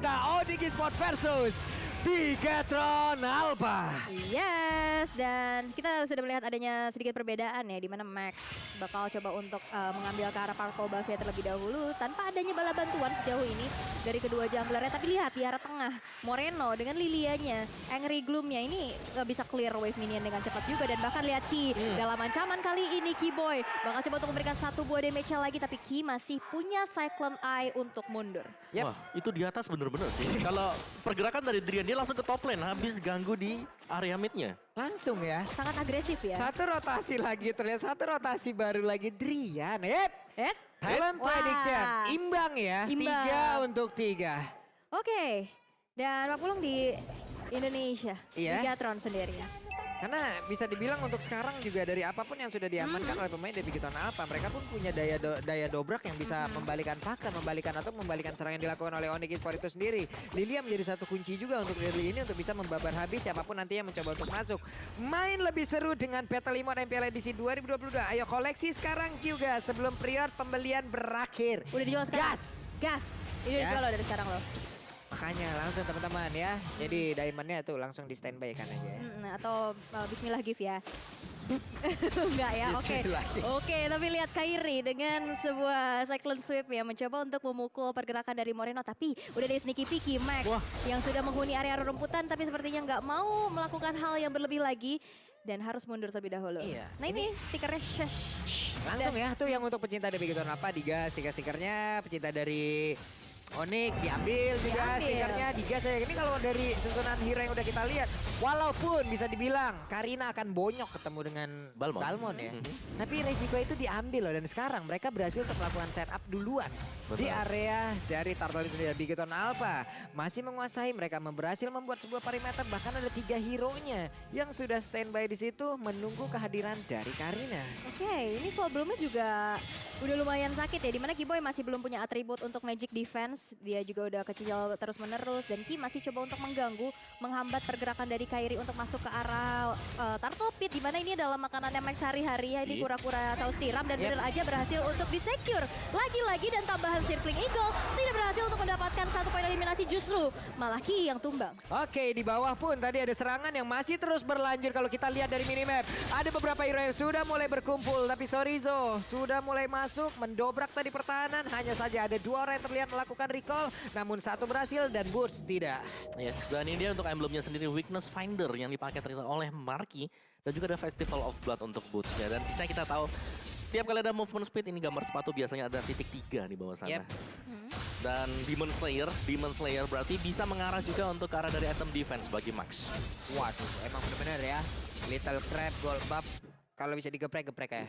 kita Onyx Esports versus Bigetron Alpha. Yes, dan kita sudah melihat adanya sedikit perbedaan ya, di mana Max bakal coba untuk mengambil ke arah Parkour Buffet terlebih dahulu tanpa adanya bala bantuan sejauh ini dari kedua junglernya. Tapi lihat di arah tengah, Moreno dengan Lilianya, Angry Gloom-nya ini bisa clear wave minion dengan cepat juga. Dan bahkan lihat Ki dalam ancaman kali ini, Kiboy bakal coba untuk memberikan satu buah damage lagi, tapi Ki masih punya Cyclone Eye untuk mundur. Yep. Wah, itu di atas bener-bener sih. Kalau pergerakan dari Drian, dia langsung ke top lane, habis ganggu di area midnya. Langsung ya. Sangat agresif ya. Satu rotasi lagi, terlihat satu rotasi baru lagi Drian. Talent Wah. prediction, imbang ya. Imbang. 3 untuk 3. Oke, dan Pak Pulung di Indonesia, Iya. Bigetron sendiri. Karena bisa dibilang untuk sekarang juga dari apapun yang sudah diamankan oleh pemain dari Bigetron Alpha, mereka pun punya daya dobrak yang bisa membalikan pakan, membalikan serangan yang dilakukan oleh Onyx Esports itu sendiri. Lilia menjadi satu kunci juga untuk early ini untuk bisa membabar habis siapapun nanti yang mencoba untuk masuk. Main lebih seru dengan Battle Emote MPL edisi 2022. Ayo koleksi sekarang juga sebelum period pembelian berakhir. Udah dijual sekarang? Gas! Ini udah Ya. dijual loh dari sekarang loh. Makanya langsung teman-teman ya. Jadi diamondnya tuh langsung di standby kan aja ya. Atau Bismillah give ya. Enggak ya, oke. Bismillah. Oke, tapi lihat Kairi dengan sebuah cyclone sweep ya, mencoba untuk memukul pergerakan dari Moreno. Tapi udah ada sneaky peeky Max yang sudah menghuni area rumputan, tapi sepertinya nggak mau melakukan hal yang berlebih lagi dan harus mundur terlebih dahulu. Iya. Nah ini stikernya shush. Langsung ya tuh yang untuk pecinta dari Bigetron apa digas stiker-stikernya, pecinta dari Onyx diambil juga stikernya digas ya. Ini kalau dari susunan hero yang udah kita lihat, walaupun bisa dibilang Karina akan bonyok ketemu dengan Balmond ya. Tapi resiko itu diambil loh, dan sekarang mereka berhasil untuk melakukan setup duluan. Di area dari Turtle sendiri. Bigetron Alpha masih menguasai, mereka berhasil membuat sebuah perimeter, bahkan ada 3 hero-nya yang sudah standby di situ menunggu kehadiran dari Karina. Oke, ini sebelumnya juga udah lumayan sakit ya, dimana Kiboy masih belum punya atribut untuk magic defense. Dia juga udah kecil terus menerus, dan Ki masih coba untuk mengganggu, menghambat pergerakan dari Kairi untuk masuk ke arah Turtle Pit, dimana ini adalah makanannya Max hari-hari ya, ini kura-kura saus tiram, dan bener aja berhasil untuk disecure lagi-lagi, dan tambahan Circling Eagle tidak berhasil untuk mendapatkan satu poin eliminasi, justru malah Ki yang tumbang. Oke, di bawah pun tadi ada serangan yang masih terus berlanjut. Kalau kita lihat dari minimap, ada beberapa hero yang sudah mulai berkumpul, tapi Sorizo sudah mulai masuk, mendobrak tadi pertahanan. Hanya saja ada 2 orang yang terlihat melakukan recall, namun 1 berhasil dan Burst tidak. Yes, dan ini dia untuk emblemnya sendiri, Weakness Finder yang dipakai ternyata oleh Marky. Dan juga ada Festival of Blood untuk bootsnya. Dan sisanya kita tahu, setiap kali ada movement speed, ini gambar sepatu biasanya ada titik 3 di bawah sana. Dan Demon Slayer berarti bisa mengarah juga untuk ke arah dari item defense bagi Max. Waduh, emang benar-benar ya. Little Crab, Gold Buff, kalau bisa digeprek-geprek ya.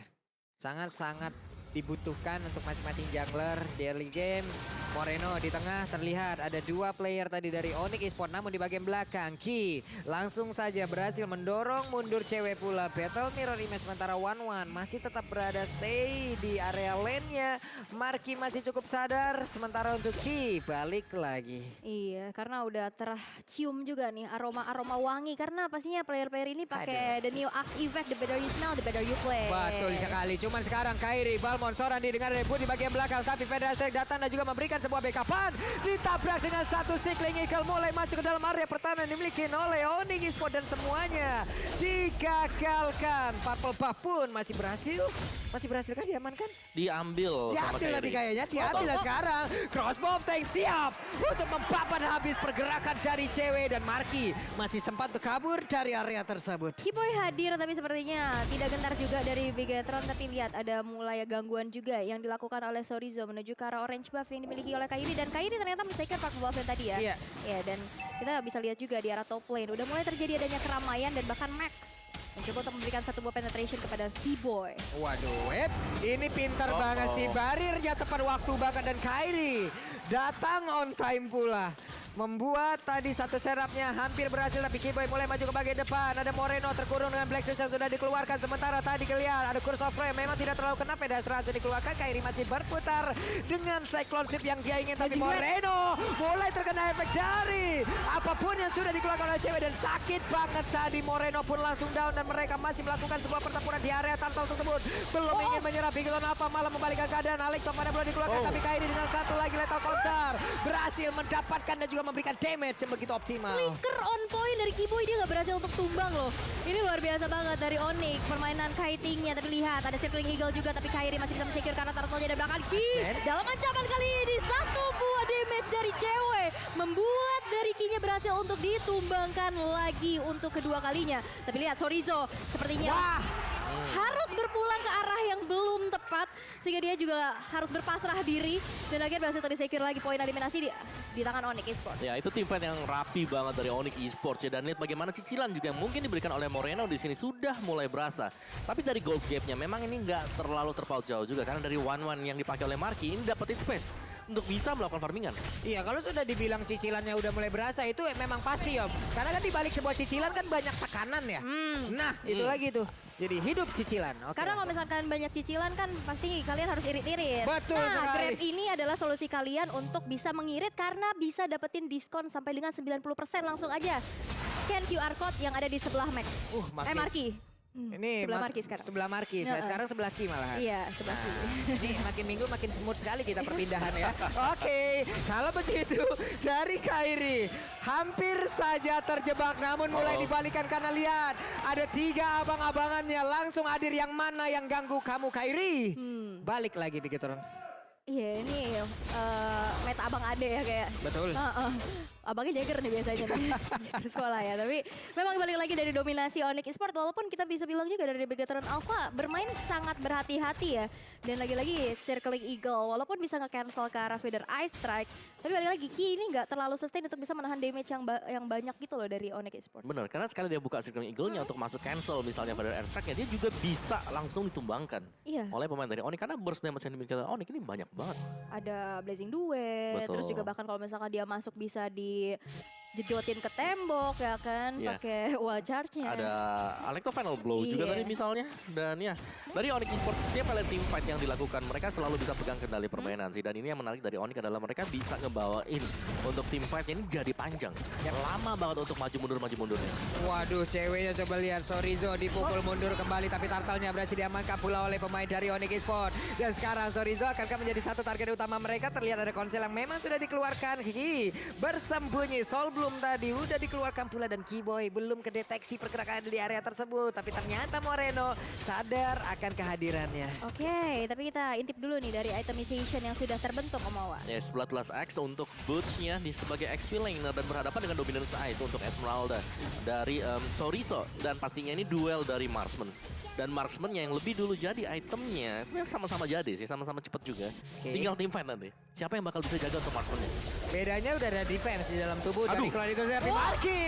Sangat-sangat dibutuhkan untuk masing-masing jungler di early game. Moreno di tengah terlihat ada 2 player tadi dari Onyx Esports, namun di bagian belakang Ki langsung saja berhasil mendorong mundur cewek pula. Battle Mirror Image, sementara One masih tetap berada stay di area lane-nya. Marky masih cukup sadar, sementara untuk Ki balik lagi. Iya, karena udah tercium juga nih aroma-aroma wangi, karena pastinya player-player ini pakai the new Axe effect, the better you smell, the better you play. Betul sekali. Cuman sekarang Kairi, Balmond, Sorandi dengan ribut di bagian belakang, tapi Federal datang dan juga memberikan sebuah backupan. Ditabrak dengan satu Cycling Eagle, mulai masuk ke dalam area pertahanan dimiliki oleh Onyx Esports, dan semuanya digagalkan. Purple Buff pun masih berhasil. Masih berhasil kan diamankan? Diambil sama Diambil tadi kayaknya, diambil lah sekarang. Crossbow tank siap untuk membabat habis pergerakan dari cewek, dan Marky masih sempat untuk kabur dari area tersebut. Kiboy hadir tapi sepertinya tidak gentar juga dari Bigetron, tapi lihat ada mulai gangguan juga yang dilakukan oleh Sorizo menuju ke arah orange buff yang dimiliki oleh Kairi, dan Kairi ternyata mistaken Park buff yang tadi ya. Iya. Ya, dan kita bisa lihat juga di arah top lane udah mulai terjadi adanya keramaian, dan bahkan Max mencoba untuk memberikan satu buah penetration kepada Kiboy. Waduh, ini pintar banget sih, barirnya tepat waktu bahkan, dan Kairi datang on time pula. Membuat tadi satu serapnya hampir berhasil, tapi Kiboy mulai maju ke bagian depan. Ada Moreno terkurung dengan Black Shoes yang sudah dikeluarkan. Sementara tadi kelihatan ada Curse of Flame, memang tidak terlalu kena, pedestrian sudah dikeluarkan. Kairi masih berputar dengan Cyclone Sweep yang dia ingin, tapi Moreno mulai terkena efek dari apapun yang sudah dikeluarkan oleh cewek dan sakit banget tadi. Moreno pun langsung down dan mereka masih melakukan sebuah pertempuran di area turtle tersebut. Belum ingin menyerah, Bigiton Alpha malah membalikkan keadaan. Alekto mana boleh dikeluarkan tapi Kairi dengan satu lagi lethal counter berhasil mendapatkan dan juga memberikan damage yang begitu optimal. Flicker on point dari Kiboy, dia nggak berhasil untuk tumbang loh. Ini luar biasa banget dari Onyx. Permainan kitingnya, tapi lihat ada circling eagle juga, tapi Kairi masih bisa secure karena turtle-nya ada belakang. Ki dalam ancaman kali ini, satu buah damage dari cewek membuat dari Ki-nya berhasil untuk ditumbangkan lagi untuk kedua kalinya. Tapi lihat Sorizo sepertinya harus berpulang ke arah yang belum tepat, sehingga dia juga harus berpasrah diri dan akhirnya berhasil di-secure lagi poin eliminasi di tangan Onyx Esports. Ya, itu tim fight yang rapi banget dari Onyx Esports ya, dan lihat bagaimana cicilan juga yang mungkin diberikan oleh Moreno di sini sudah mulai berasa. Tapi dari gold gap-nya memang ini nggak terlalu terpaut jauh juga karena dari 1-1 yang dipakai oleh Marky ini dapetin space untuk bisa melakukan farmingan. Iya, kalau sudah dibilang cicilannya udah mulai berasa itu memang pasti, Om. Karena kan di balik sebuah cicilan kan banyak tekanan ya. Nah, itu lagi tuh. Jadi hidup cicilan. Oke. Karena kalau misalkan banyak cicilan kan pasti kalian harus irit-irit. Betul nah, sekali. Grab ini adalah solusi kalian untuk bisa mengirit karena bisa dapetin diskon sampai dengan 90% langsung aja. Scan QR code yang ada di sebelah Max. Marky. Ini sebelah Marky sekarang. Sebelah Marky, sekarang sebelah Ki malahan. Iya, sebelah Ki. Ini makin minggu makin smooth sekali kita perpindahan ya. Oke, kalau begitu dari Kairi hampir saja terjebak namun mulai dibalikan karena lihat ada 3 abang-abangannya langsung hadir. Yang mana yang ganggu kamu Kairi? Balik lagi begitu orang. Iya, ini meta abang ade ya kayak. Betul. Abangnya Jagger nih biasanya nih di sekolah ya. Tapi memang balik lagi dari dominasi Onyx Esports, walaupun kita bisa bilang juga dari Bigatron Alpha bermain sangat berhati-hati ya. Dan lagi-lagi circling eagle, walaupun bisa nge-cancel ke arah feeder ice strike, tapi balik lagi Ki ini nggak terlalu sustain untuk bisa menahan damage yang banyak gitu loh dari Onyx Esports. Bener, karena sekali dia buka circling eagle-nya untuk masuk cancel misalnya pada air strike-nya, dia juga bisa langsung ditumbangkan oleh pemain dari Onyx. Karena burst damage yang dimiliki oleh Onyx ini banyak banget. Ada Blazing Duet, terus juga bahkan kalau misalkan dia masuk bisa dijedotin ke tembok ya kan, pakai wall charge-nya. Ada Alekto Final Blow juga tadi misalnya. Dan ya, dari Onyx Esports setiap kali team fight yang dilakukan, mereka selalu bisa pegang kendali permainan sih. Dan ini yang menarik dari Onyx adalah mereka bisa ngebawain untuk team fight ini jadi panjang. Lama banget untuk maju mundurnya. Waduh, ceweknya coba lihat. Sorizo dipukul mundur kembali, tapi turtle-nya berhasil diamankan pula oleh pemain dari Onyx Esports. Dan sekarang Sorizo akankah menjadi satu target utama mereka? Terlihat ada konsel yang memang sudah dikeluarkan. Bersembunyi, Sol belum tadi udah dikeluarkan pula dan Kiboy belum kedeteksi pergerakan di area tersebut. Tapi ternyata Moreno sadar akan kehadirannya. Oke, tapi kita intip dulu nih dari itemization yang sudah terbentuk Om Awa. Yes, Bloodlust X untuk Boots-nya sebagai XP laner dan berhadapan dengan Dominance Ice untuk Esmeralda dari Sorizo. Dan pastinya ini duel dari Marksman. Dan Marksman-nya yang lebih dulu jadi itemnya sebenarnya sama-sama jadi sih, sama-sama cepet juga. Tinggal team fight nanti. Siapa yang bakal bisa jaga untuk Marksman-nya? Bedanya udah ada defense di dalam tubuh dari Claudio tapi Marky.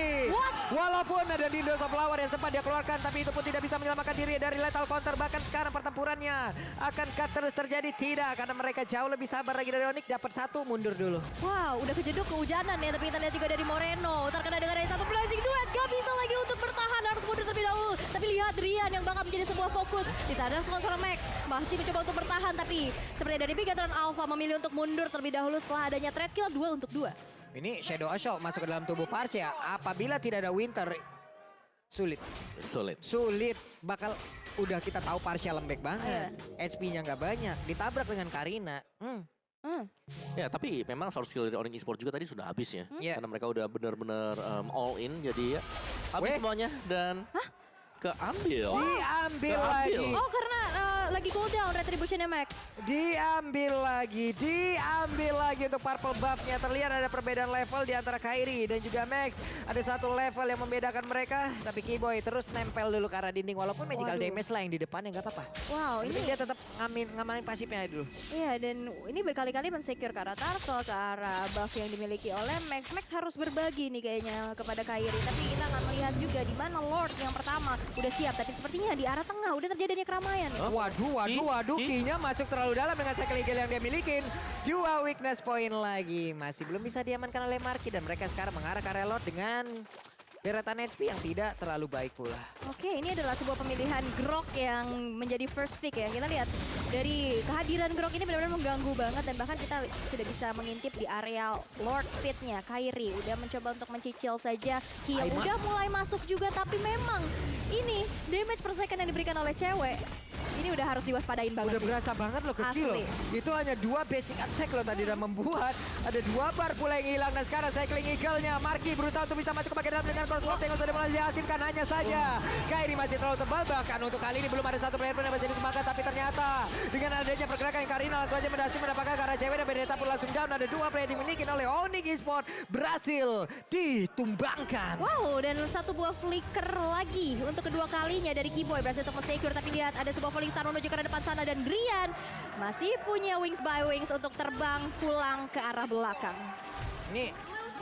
Walaupun ada Dindo Top Flower yang sempat dia keluarkan, tapi itu pun tidak bisa menyelamatkan diri dari lethal counter. Bahkan sekarang pertempurannya akankah terus terjadi? Tidak, karena mereka jauh lebih sabar lagi dari Onyx. Dapat satu, mundur dulu. Wow, udah kejeduk kehujanan ya, tapi kita lihat juga dari Moreno. Terkena dengan ada satu Blazing Duet, gak bisa lagi untuk bertahan, harus mundur terlebih dahulu. Tapi lihat Rian yang bakal menjadi sebuah fokus. Ditadang sponsor Max, masih mencoba untuk bertahan, tapi seperti dari Bigatron Alpha memilih untuk mundur terlebih dahulu setelah adanya trade kill 2 untuk 2. Ini Shadow Assault masuk ke dalam tubuh Parsia. Apabila tidak ada Winter, sulit. Bakal udah kita tahu Parsia lembek banget. HP-nya nggak banyak. Ditabrak dengan Karina. Ya, tapi memang source skill dari Onyx Esports juga tadi sudah habis ya. Karena mereka udah benar-benar all in. Jadi ya habis semuanya dan keambil. Diambil lagi. Oh, karena lagi cooldown retributionnya Max. Diambil lagi untuk purple buff-nya. Terlihat ada perbedaan level di antara Kairi dan juga Max. Ada satu level yang membedakan mereka. Tapi Kiboy terus nempel dulu ke arah dinding. Walaupun magical damage lah yang di depannya nggak apa-apa. Wow, ini dia tetap ngamanin pasifnya dulu. Iya, dan ini berkali-kali men-secure ke arah turtle, ke arah buff yang dimiliki oleh Max. Max harus berbagi nih kayaknya kepada Kairi. Tapi kita nggak melihat juga di mana Lord yang pertama udah siap. Tapi sepertinya di arah tengah udah terjadinya keramaian. Waduh, Ki-nya masuk terlalu dalam dengan cycle eagle yang dia milikin. 2 weakness point lagi. Masih belum bisa diamankan oleh Marky dan mereka sekarang mengarah ke area Lord dengan deretan HP yang tidak terlalu baik pula. Oke, ini adalah sebuah pemilihan Grok yang menjadi first pick ya. Kita lihat dari kehadiran Grok ini benar-benar mengganggu banget dan bahkan kita sudah bisa mengintip di area Lord Pit-nya. Kairi udah mencoba untuk mencicil saja heal. Aima. Udah mulai masuk juga tapi memang ini damage per second yang diberikan oleh cewek. Ini udah harus diwaspadain banget Udah sih. berasa banget loh ke kill loh. Asli. Itu hanya 2 basic attack loh tadi dan membuat ada 2 bar pula yang hilang dan sekarang cycling eagle-nya Marky berusaha untuk bisa masuk ke bagian dalam dengan crossbow yang sudah mulai diaktifkan hanya saja. Kairi masih terlalu tebal bahkan untuk kali ini belum ada satu player pun yang masih dikembangkan tapi ternyata dengan adanya pergerakan yang Karina langsung aja berhasil mendapatkan karena cewek dan Benedetta pun langsung down. Ada 2 player dimiliki oleh Onyx Esports berhasil ditumbangkan. Wow, dan satu buah flicker lagi untuk kedua kalinya dari Keyboy berhasil untuk secure. Tapi lihat ada sebuah falling star menuju ke depan sana dan Grian masih punya wings by wings untuk terbang pulang ke arah belakang. Ini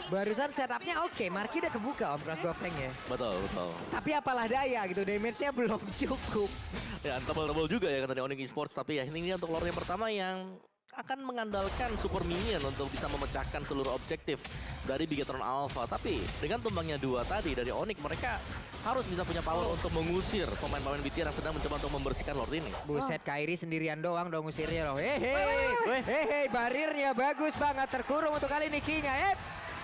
barusan setupnya oke, Marky udah kebuka om crossbow tank-nya. Betul, betul. Tapi apalah daya gitu, damage-nya belum cukup. Ya, tebal-tebal juga ya kata Onyx Esports. Tapi ya ini untuk lore yang pertama yang akan mengandalkan super minion untuk bisa memecahkan seluruh objektif dari Bigetron Alpha. Tapi dengan tumbangnya 2 tadi dari Onyx, mereka harus bisa punya power untuk mengusir pemain-pemain BTR yang sedang mencoba untuk membersihkan Lord ini. Buset, Kairi sendirian doang dong ngusirnya loh. Hehe, barirnya bagus banget terkurung untuk kali ini Kinya.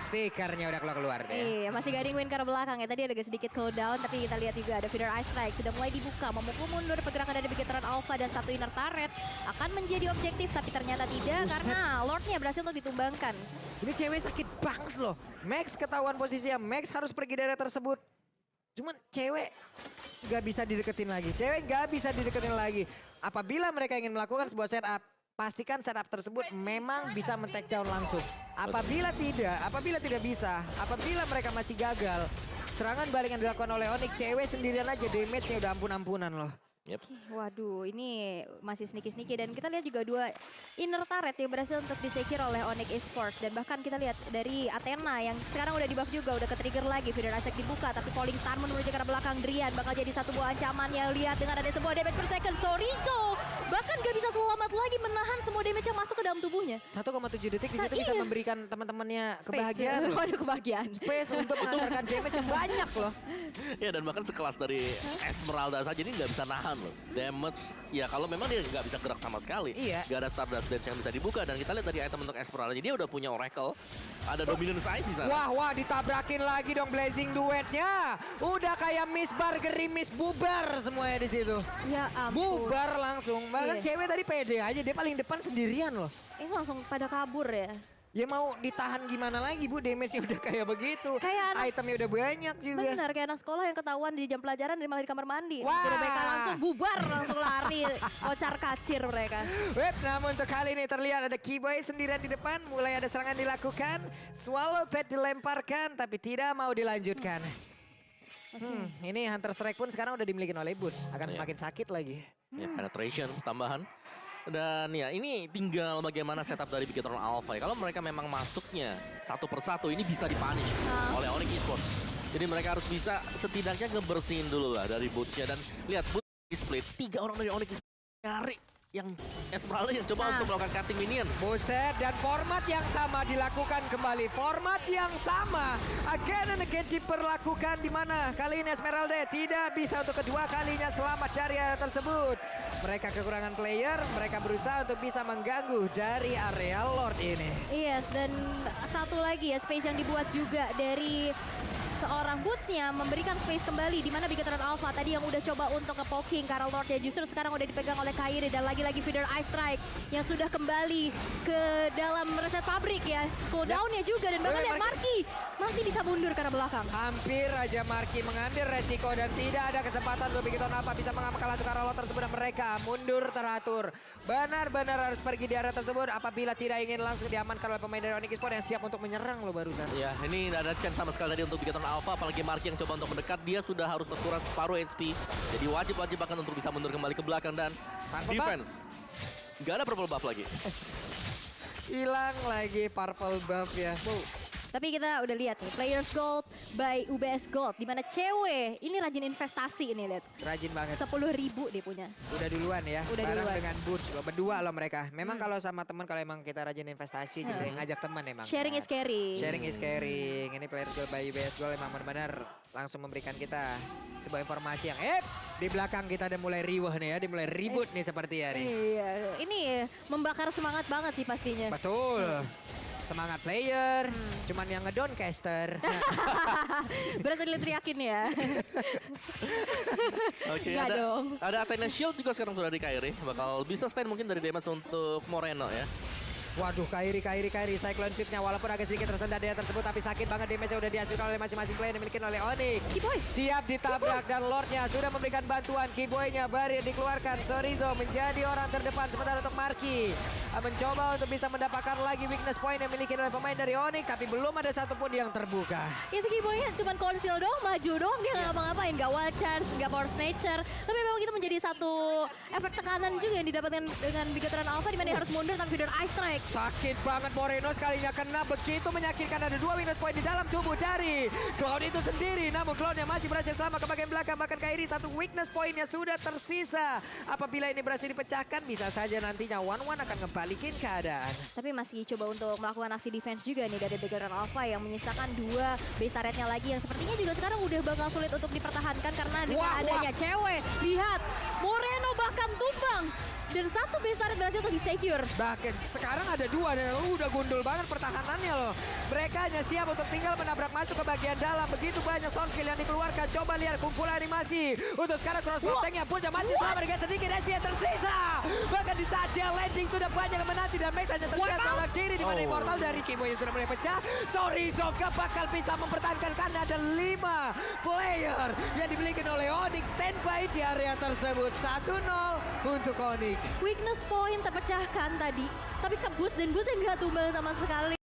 Stikernya udah keluar deh. Iya, masih gading win ke arah belakang ya. Tadi ada sedikit cooldown, tapi kita lihat juga ada feeder ice strike sudah mulai dibuka, memukul mundur pergerakan dari Bigetron Alpha dan satu inner turret akan menjadi objektif, tapi ternyata tidak karena Lordnya berhasil untuk ditumbangkan. Ini cewek sakit banget loh. Max ketahuan posisinya, Max harus pergi dari area tersebut. Cuman cewek gak bisa dideketin lagi. Apabila mereka ingin melakukan sebuah setup, pastikan setup tersebut memang bisa men-take down langsung. Apabila tidak bisa, apabila mereka masih gagal, serangan balik yang dilakukan oleh Onyx, cewek sendirian aja damage-nya udah ampun-ampunan loh. Yep. Waduh, ini masih sneaky-sneaky dan kita lihat juga 2 inner turret yang berhasil untuk disecure oleh Onyx Esports dan bahkan kita lihat dari Athena yang sekarang udah di buff juga, udah ke-trigger lagi, feeder Isaac dibuka tapi falling star menuju ke arah belakang. Drian bakal jadi satu buah ancaman yang lihat dengan ada sebuah damage per second. Sorizo bahkan gak bisa selamat lagi menahan semua damage yang masuk ke dalam tubuhnya. 1,7 detik di situ bisa Iya. memberikan teman-temannya Space. kebahagiaan loh. Waduh, kebahagiaan. Space untuk mengantarkan damage yang banyak loh. Ya dan bahkan sekelas dari Esmeralda saja ini nggak bisa nahan loh. Damage, ya kalau memang dia nggak bisa gerak sama sekali. Iya. Gak ada Stardust Dance yang bisa dibuka. Dan kita lihat dari item untuk Esmeralda, dia udah punya Oracle. Ada Dominance Ice di sana. Wah, ditabrakin lagi dong Blazing duetnya. Udah kayak Miss Bar gerimis bubar semuanya di situ. Ya ampun. Bubar langsung. Bahkan Iya. cewek tadi pede aja, dia paling depan sendirian loh. Ini langsung pada kabur ya. Ya mau ditahan gimana lagi Bu, damage-nya udah kayak begitu. Kayak anak- Itemnya udah banyak juga. Benar, kayak anak sekolah yang ketahuan di jam pelajaran dan malah di kamar mandi. Wah. Suruh BK langsung bubar, langsung lari. Kocar kacir mereka. Web, namun untuk kali ini terlihat ada Keyboy sendirian di depan. Mulai ada serangan dilakukan. Swallow Pet dilemparkan tapi tidak mau dilanjutkan. Ini Hunter Strike pun sekarang udah dimiliki oleh Boots. Akan Iya. semakin sakit lagi. Ya, penetration tambahan. Dan ya ini tinggal bagaimana setup dari Bigetron Alpha ya. Kalau mereka memang masuknya satu persatu ini bisa dipunish oleh Onyx Esports. Jadi mereka harus bisa setidaknya ngebersihin dulu lah dari boots-nya. Dan lihat boots di split, 3 orang dari Onyx Esports nyari yang Esmeralda yang coba untuk melakukan cutting minion. Buset, dan format yang sama dilakukan kembali. Format yang sama again and again diperlakukan, di mana kali ini Esmeralda tidak bisa untuk kedua kalinya selamat dari area tersebut. Mereka kekurangan player, mereka berusaha untuk bisa mengganggu dari area Lord ini. Yes, dan satu lagi ya space yang dibuat juga dari seorang Boots-nya memberikan space kembali di mana Bigetron Alpha tadi yang udah coba untuk nge-poking karena Lord-nya justru sekarang udah dipegang oleh Kairi dan lagi-lagi feeder Ice Strike yang sudah kembali ke dalam reset pabrik ya. Cooldown-nya juga dan bahkan lihat Marky masih bisa mundur ke arah belakang. Hampir aja Marky mengambil resiko dan tidak ada kesempatan untuk Bigetron Alpha bisa mengamankan laju ke arah Lord tersebut dan mereka mundur teratur. Benar-benar harus pergi di area tersebut apabila tidak ingin langsung diamankan oleh pemain dari Onyx Esports yang siap untuk menyerang loh barusan. Ya ini tidak ada chance sama sekali tadi untuk Bigetron Alpha. Apalagi Marky yang coba untuk mendekat, dia sudah harus terkuras separuh HP. Jadi wajib bahkan untuk bisa mundur kembali ke belakang dan Purple defense. Gak ada purple buff lagi. Hilang lagi purple buff ya. Tapi kita udah lihat nih, Players Gold by UBS Gold. Dimana cewek, ini rajin investasi ini lihat. Rajin banget. 10.000 dia punya. Udah duluan ya, Udah bareng duluan. dengan Boots loh, berdua loh mereka. Memang kalau sama teman kalau emang kita rajin investasi gitu ya, ngajak teman emang. Sharing is caring. Sharing is caring. Ini Player Gold by UBS Gold emang benar-benar langsung memberikan kita sebuah informasi yang di belakang kita udah mulai riweh nih ya, dimulai ribut nih seperti ya nih. Iya, ini membakar semangat banget sih pastinya. Betul. Semangat player, cuman yang ngedown caster. Berarti teriakin ya. Oke, Nggak dong. ada Athena Shield juga sekarang sudah di Kairi. Bakal bisa stand mungkin dari damage untuk Moreno ya. Waduh, Kairi. Cyclone Swift-nya walaupun agak sedikit tersendat dia tersebut, tapi sakit banget damage-nya udah dihasilkan oleh masing-masing player yang dimiliki oleh Onyx. Kiboy. Siap ditabrak dan Lordnya sudah memberikan bantuan. Kiboy-nya Barir dikeluarkan. Sorizo menjadi orang terdepan sementara untuk Marky mencoba untuk bisa mendapatkan lagi weakness point yang dimiliki oleh pemain dari Onyx, tapi belum ada satupun yang terbuka. Ya si Kiboy cuma conceal doang, maju doang, dia nggak ngapa-ngapain, nggak wild chance, nggak force nature. Tapi memang itu menjadi satu efek tekanan juga yang didapatkan dengan Bigoteran Alpha di mana dia harus mundur tapi dengan Ice Strike. Sakit banget Moreno sekalinya kena, begitu menyakitkan. Ada 2 weakness point di dalam tubuh dari Cloud itu sendiri. Namun Cloud-nya masih berhasil selamat ke bagian belakang. Bahkan Kairi 1 weakness point-nya sudah tersisa. Apabila ini berhasil dipecahkan, bisa saja nantinya One akan ngebalikin keadaan. Tapi masih coba untuk melakukan aksi defense juga nih dari Bigoteran Alpha yang menyisakan 2 base turret-nya lagi yang sepertinya juga sekarang udah bakal sulit untuk dipertahankan karena dengan adanya cewek. Lihat, Moreno bahkan tumbang. Dan 1 base turret berhasil untuk di-secure. Bahkan sekarang ada 2 dan udah gundul banget pertahanannya loh. Mereka hanya siap untuk tinggal menabrak masuk ke bagian dalam. Begitu banyak sound skill yang dikeluarkan. Coba lihat kumpulan animasi. Untuk sekarang cross protect-nya pun masih sama dengan sedikit SP yang tersisa. Bahkan di saat dia landing sudah banyak yang menanti dan Max hanya tersisa sebelah kiri. Di mana immortal dari Kimo yang sudah mulai pecah. Sorizo gak bakal bisa mempertahankan karena ada 5 player yang dimiliki oleh Onyx. Standby di area tersebut. 1-0 untuk Onyx. Weakness point terpecahkan tadi, tapi ke Boots dan Boots yang nggak tumbang sama sekali.